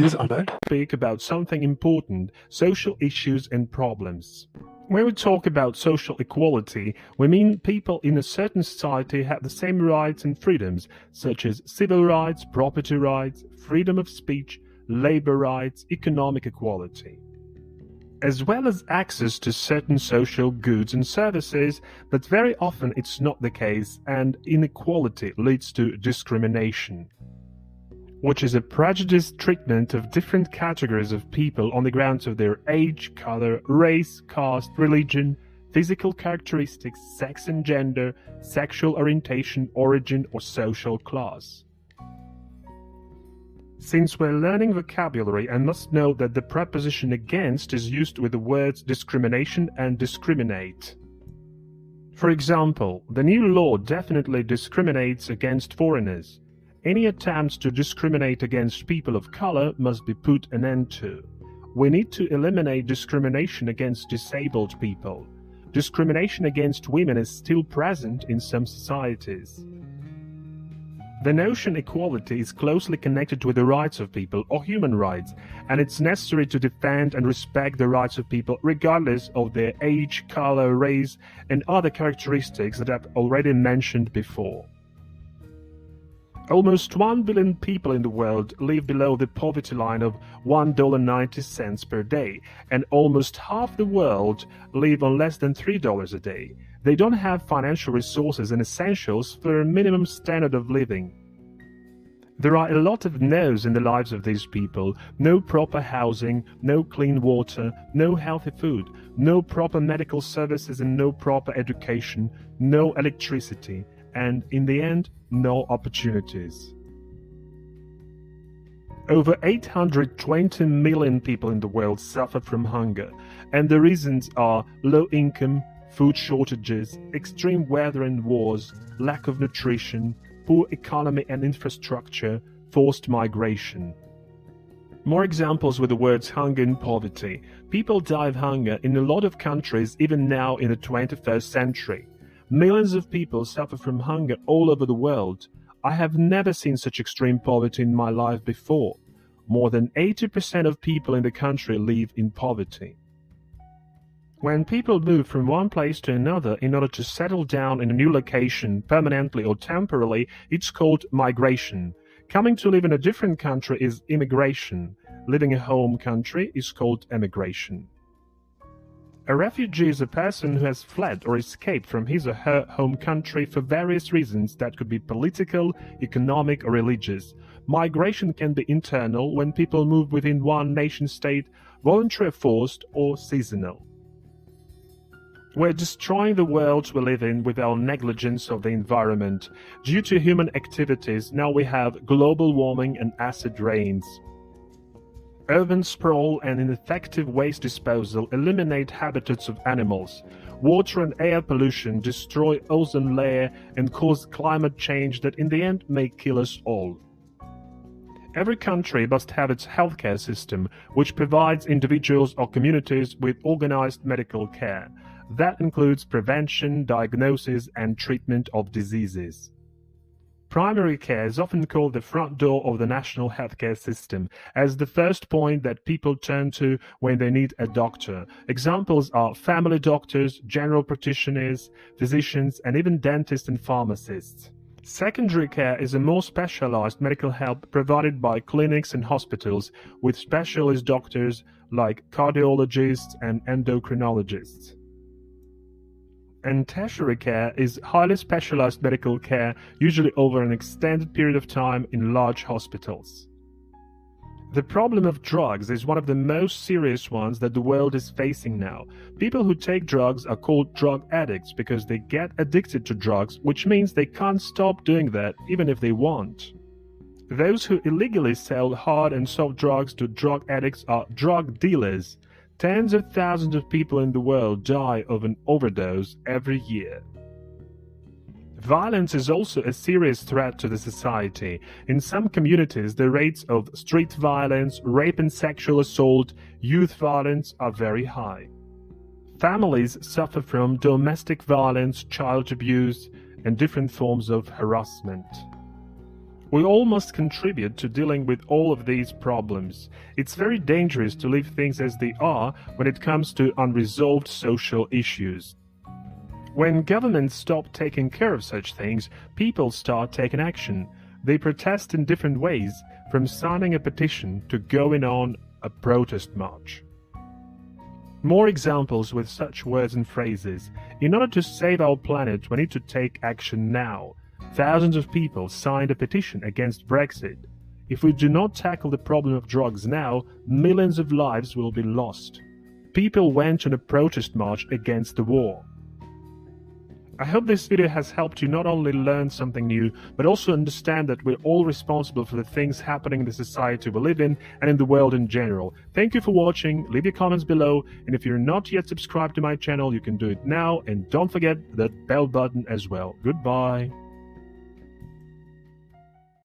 This is Albert. Speak about something important, social issues and problems. When we talk about social equality, we mean people in a certain society have the same rights and freedoms, such as civil rights, property rights, freedom of speech, labor rights, economic equality, as well as access to certain social goods and services, but very often it's not the case, and inequality leads to discrimination, which is a prejudiced treatment of different categories of people on the grounds of their age, color, race, caste, religion, physical characteristics, sex and gender, sexual orientation, origin, or social class. Since we're learning vocabulary, I must note that the preposition against is used with the words discrimination and discriminate. For example, the new law definitely discriminates against foreigners. Any attempts to discriminate against people of color must be put an end to. We need to eliminate discrimination against disabled people. Discrimination against women is still present in some societies. The notion equality is closely connected with the rights of people, or human rights, and it's necessary to defend and respect the rights of people regardless of their age, color, race, and other characteristics that I've already mentioned before. Almost 1 billion people in the world live below the poverty line of $1.90 per day, and almost half the world live on less than $3 a day. They don't have financial resources and essentials for a minimum standard of living. There are a lot of no's in the lives of these people: no proper housing, no clean water, no healthy food, no proper medical services and no proper education, no electricity, and in the end, no opportunities. Over 820 million people in the world suffer from hunger, and the reasons are low income, food shortages, extreme weather and wars, lack of nutrition, poor economy and infrastructure, forced migration. More examples with the words hunger and poverty. People die of hunger in a lot of countries even now in the 21st century. Millions of people suffer from hunger all over the world. I have never seen such extreme poverty in my life before. More than 80% of people in the country live in poverty. When people move from one place to another in order to settle down in a new location, permanently or temporarily, it's called migration. Coming to live in a different country is immigration. Living in a home country is called emigration. A refugee is a person who has fled or escaped from his or her home country for various reasons that could be political, economic, or religious. Migration can be internal, when people move within one nation-state, voluntary, forced, or seasonal. We're destroying the world we live in with our negligence of the environment. Due to human activities, now we have global warming and acid rains. Urban sprawl and ineffective waste disposal eliminate habitats of animals. Water and air pollution destroy ozone layer and cause climate change that in the end may kill us all. Every country must have its healthcare system, which provides individuals or communities with organized medical care. That includes prevention, diagnosis, and treatment of diseases. Primary care is often called the front door of the national healthcare system, as the first point that people turn to when they need a doctor. Examples are family doctors, general practitioners, physicians, and even dentists and pharmacists. Secondary care is a more specialized medical help provided by clinics and hospitals with specialist doctors like cardiologists and endocrinologists. And tertiary care is highly specialized medical care, usually over an extended period of time in large hospitals. The problem of drugs is one of the most serious ones that the world is facing now. People who take drugs are called drug addicts because they get addicted to drugs, which means they can't stop doing that even if they want. Those who illegally sell hard and soft drugs to drug addicts are drug dealers. Tens of thousands of people in the world die of an overdose every year. Violence is also a serious threat to the society. In some communities, the rates of street violence, rape and sexual assault, youth violence are very high. Families suffer from domestic violence, child abuse, and different forms of harassment. We all must contribute to dealing with all of these problems. It's very dangerous to leave things as they are when it comes to unresolved social issues. When governments stop taking care of such things, people start taking action. They protest in different ways, from signing a petition to going on a protest march. More examples with such words and phrases. In order to save our planet, we need to take action now. Thousands of people signed a petition against Brexit. If we do not tackle the problem of drugs now, millions of lives will be lost. People went on a protest march against the war. I hope this video has helped you not only learn something new, but also understand that we're all responsible for the things happening in the society we live in and in the world in general. Thank you for watching, leave your comments below, and if you're not yet subscribed to my channel, you can do it now, and don't forget that bell button as well. Goodbye.